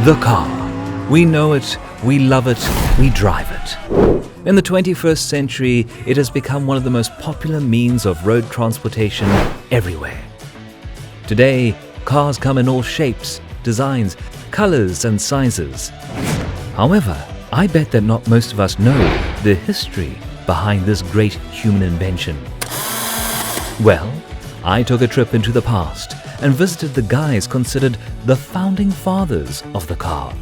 The car. We know it, we love it, we drive it. In the 21st century, it has become one of the most popular means of road transportation everywhere. Today, cars come in all shapes, designs, colors and sizes. However, I bet that not most of us know the history behind this great human invention. Well, I took a trip into the past and visited the guys considered the founding fathers of the car.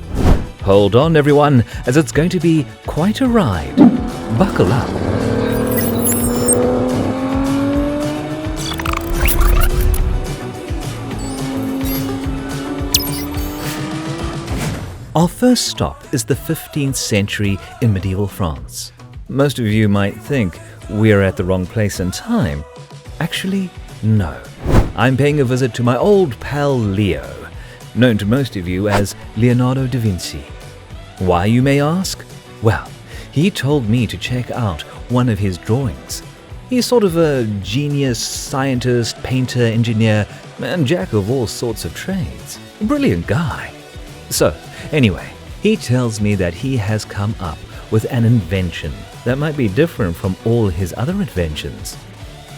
Hold on everyone, as it's going to be quite a ride. Buckle up. Our first stop is the 15th century in medieval France. Most of you might think we are at the wrong place and time. Actually, no. I'm paying a visit to my old pal Leo, known to most of you as Leonardo Da Vinci. Why, you may ask? Well, he told me to check out one of his drawings. He's sort of a genius, scientist, painter, engineer, and jack of all sorts of trades. A brilliant guy. So, anyway, he tells me that he has come up with an invention that might be different from all his other inventions.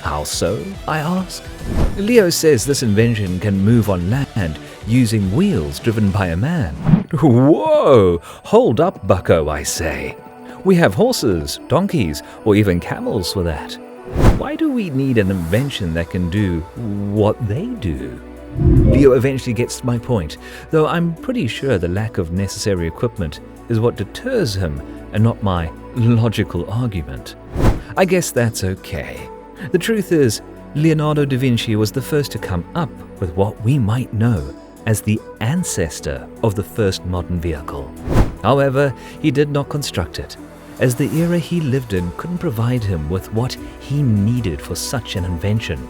How so? I ask. Leo says this invention can move on land using wheels driven by a man. Whoa! Hold up, bucko, I say. We have horses, donkeys, or even camels for that. Why do we need an invention that can do what they do? Leo eventually gets my point, though I'm pretty sure the lack of necessary equipment is what deters him and not my logical argument. I guess that's okay. The truth is, Leonardo da Vinci was the first to come up with what we might know as the ancestor of the first modern vehicle. However, he did not construct it, as the era he lived in couldn't provide him with what he needed for such an invention.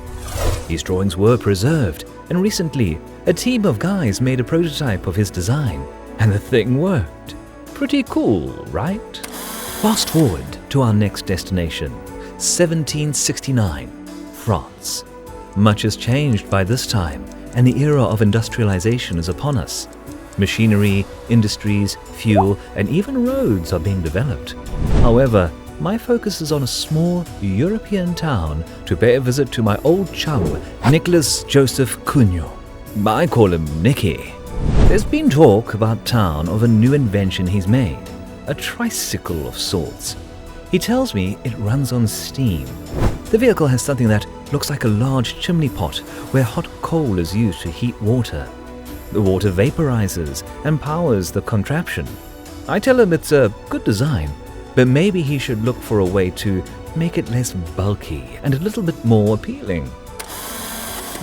His drawings were preserved, and recently, a team of guys made a prototype of his design, and the thing worked. Pretty cool, right? Fast forward to our next destination, 1769, France. Much has changed by this time, and the era of industrialization is upon us. Machinery, industries, fuel, and even roads are being developed. However, my focus is on a small European town to pay a visit to my old chum, Nicholas Joseph Cugno. I call him Nicky. There's been talk about town of a new invention he's made, a tricycle of sorts. He tells me it runs on steam. The vehicle has something that looks like a large chimney pot where hot coal is used to heat water. The water vaporizes and powers the contraption. I tell him it's a good design, but maybe he should look for a way to make it less bulky and a little bit more appealing.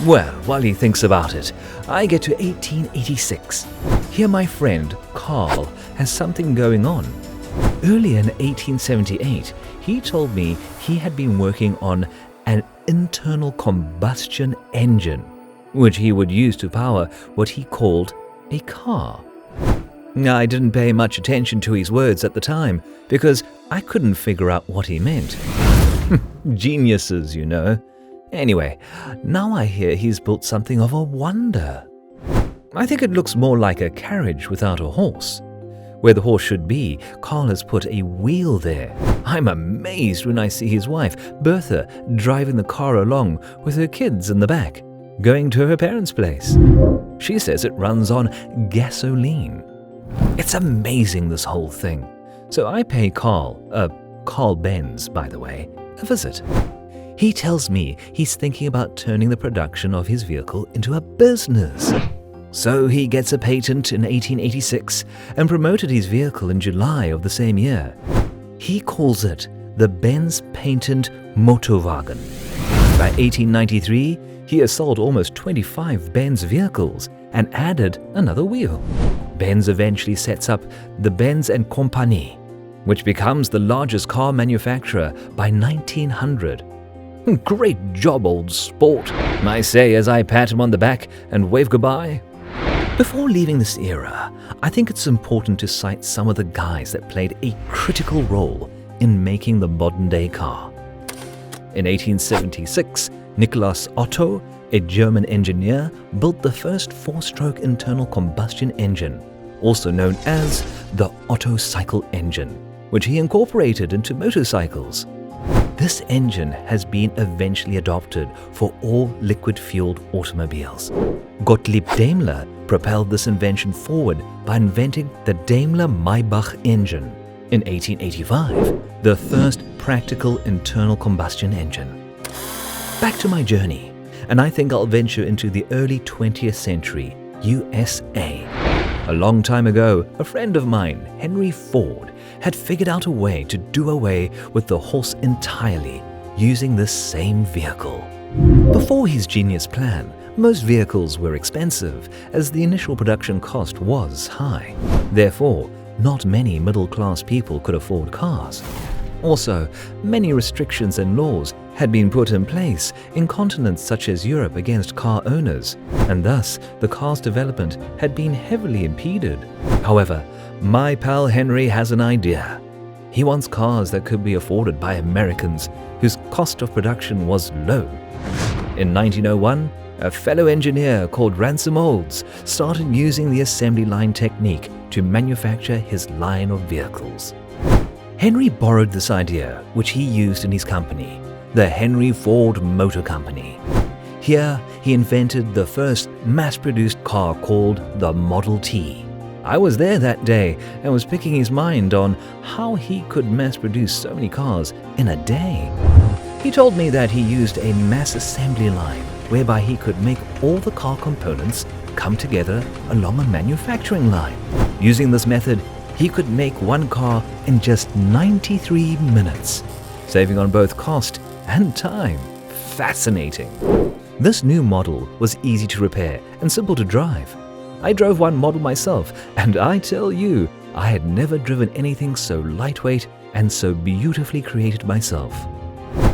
Well, while he thinks about it, I get to 1886. Here my friend Carl has something going on. Earlier in 1878, he told me he had been working on an internal combustion engine, which he would use to power what he called a car. I didn't pay much attention to his words at the time because I couldn't figure out what he meant. Geniuses, you know. Anyway, now I hear he's built something of a wonder. I think it looks more like a carriage without a horse. Where the horse should be, Carl has put a wheel there. I'm amazed when I see his wife, Bertha, driving the car along with her kids in the back, going to her parents' place. She says it runs on gasoline. It's amazing, this whole thing. So I pay Carl Benz, by the way, a visit. He tells me he's thinking about turning the production of his vehicle into a business. So he gets a patent in 1886 and promoted his vehicle in July of the same year. He calls it the Benz Patent Motorwagen. By 1893, he has sold almost 25 Benz vehicles and added another wheel. Benz eventually sets up the Benz & Compagnie, which becomes the largest car manufacturer by 1900. Great job, old sport, I say as I pat him on the back and wave goodbye. Before leaving this era, I think it's important to cite some of the guys that played a critical role in making the modern-day car. In 1876, Nikolaus Otto, a German engineer, built the first four-stroke internal combustion engine, also known as the Otto cycle engine, which he incorporated into motorcycles. This engine has been eventually adopted for all liquid-fueled automobiles. Gottlieb Daimler propelled this invention forward by inventing the Daimler-Maybach engine. In 1885, the first practical internal combustion engine. Back to my journey, and I think I'll venture into the early 20th century, USA. A long time ago, a friend of mine, Henry Ford, had figured out a way to do away with the horse entirely using this same vehicle. Before his genius plan, most vehicles were expensive as the initial production cost was high. Therefore, not many middle-class people could afford cars. Also, many restrictions and laws had been put in place in continents such as Europe against car owners, and thus the car's development had been heavily impeded. However, my pal Henry has an idea. He wants cars that could be afforded by Americans whose cost of production was low. In 1901, a fellow engineer called Ransom Olds started using the assembly line technique to manufacture his line of vehicles. Henry borrowed this idea, which he used in his company, the Henry Ford Motor Company. Here, he invented the first mass-produced car called the Model T. I was there that day and was picking his mind on how he could mass-produce so many cars in a day. He told me that he used a mass assembly line whereby he could make all the car components come together along a manufacturing line. Using this method, he could make one car in just 93 minutes, saving on both cost and time. Fascinating. This new model was easy to repair and simple to drive. I drove one model myself, and I tell you, I had never driven anything so lightweight and so beautifully created myself.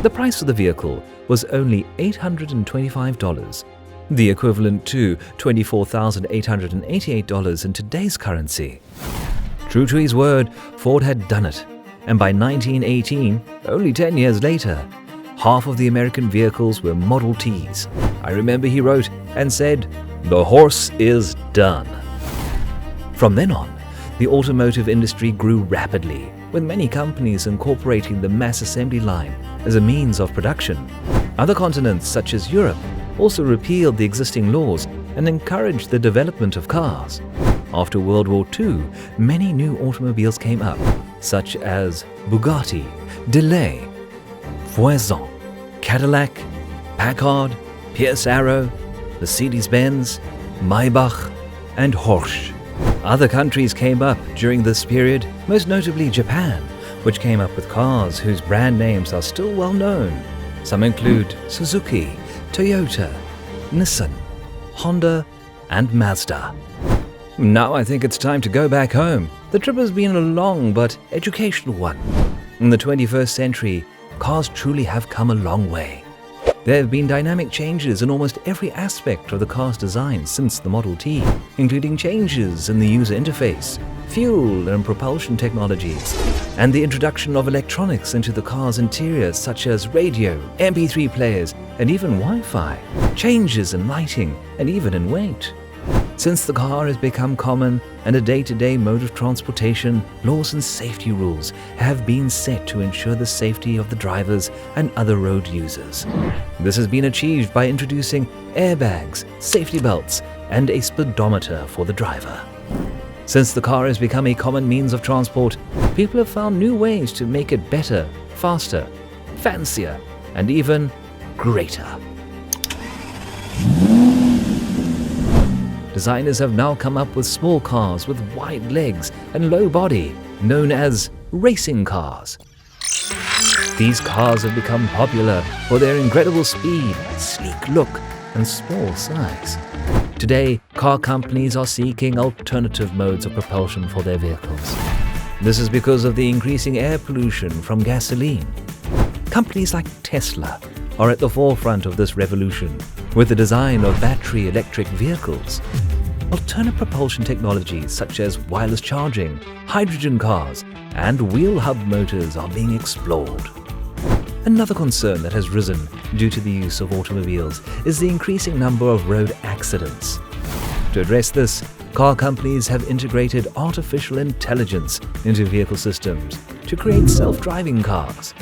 The price of the vehicle was only $825, the equivalent to $24,888 in today's currency. True to his word, Ford had done it, and by 1918, only 10 years later, half of the American vehicles were Model Ts. I remember he wrote and said, "The horse is done." From then on, the automotive industry grew rapidly, with many companies incorporating the mass assembly line as a means of production. Other continents, such as Europe, also repealed the existing laws and encouraged the development of cars. After World War II, many new automobiles came up, such as Bugatti, Delay, Voisin, Cadillac, Packard, Pierce Arrow, Mercedes-Benz, Maybach, and Porsche. Other countries came up during this period, most notably Japan, which came up with cars whose brand names are still well known. Some include Suzuki, Toyota, Nissan, Honda, and Mazda. Now I think it's time to go back home. The trip has been a long but educational one. In the 21st century, cars truly have come a long way. There have been dynamic changes in almost every aspect of the car's design since the Model T, including changes in the user interface, fuel and propulsion technologies, and the introduction of electronics into the car's interior such as radio, MP3 players, and even Wi-Fi, changes in lighting, and even in weight. Since the car has become common and a day-to-day mode of transportation, laws and safety rules have been set to ensure the safety of the drivers and other road users. This has been achieved by introducing airbags, safety belts, and a speedometer for the driver. Since the car has become a common means of transport, people have found new ways to make it better, faster, fancier, and even greater. Designers have now come up with small cars with wide legs and low body, known as racing cars. These cars have become popular for their incredible speed, sleek look, and small size. Today, car companies are seeking alternative modes of propulsion for their vehicles. This is because of the increasing air pollution from gasoline. Companies like Tesla are at the forefront of this revolution with the design of battery electric vehicles. alternate propulsion technologies such as wireless charging, hydrogen cars, and wheel hub motors are being explored. Another concern that has risen due to the use of automobiles is the increasing number of road accidents. To address this, car companies have integrated artificial intelligence into vehicle systems to create self-driving cars.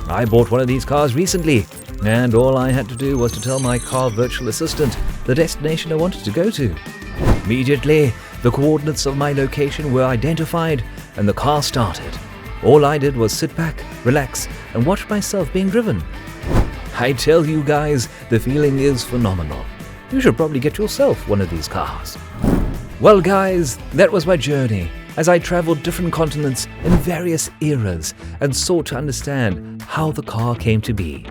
I bought one of these cars recently, and all I had to do was to tell my car virtual assistant the destination I wanted to go to. Immediately, the coordinates of my location were identified and the car started. All I did was sit back, relax, and watch myself being driven. I tell you guys, the feeling is phenomenal. You should probably get yourself one of these cars. Well guys, that was my journey as I traveled different continents in various eras and sought to understand how the car came to be.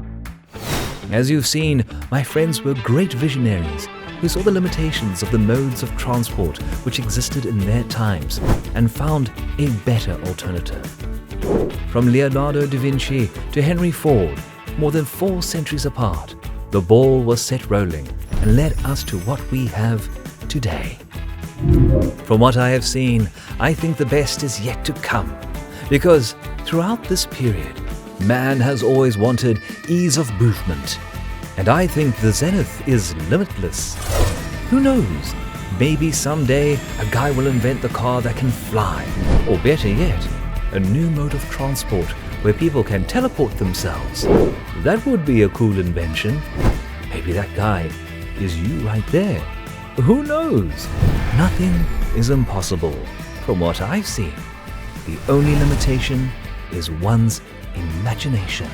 As you've seen, my friends were great visionaries who saw the limitations of the modes of transport which existed in their times and found a better alternative. From Leonardo Da Vinci to Henry Ford, more than 4 centuries apart, the ball was set rolling and led us to what we have today. From what I have seen, I think the best is yet to come, because throughout this period, man has always wanted ease of movement, and I think the zenith is limitless. Who knows, maybe someday a guy will invent the car that can fly, or better yet, a new mode of transport where people can teleport themselves. That would be a cool invention. Maybe that guy is you right there. Who knows? Nothing is impossible from what I've seen. The only limitation is one's imagination.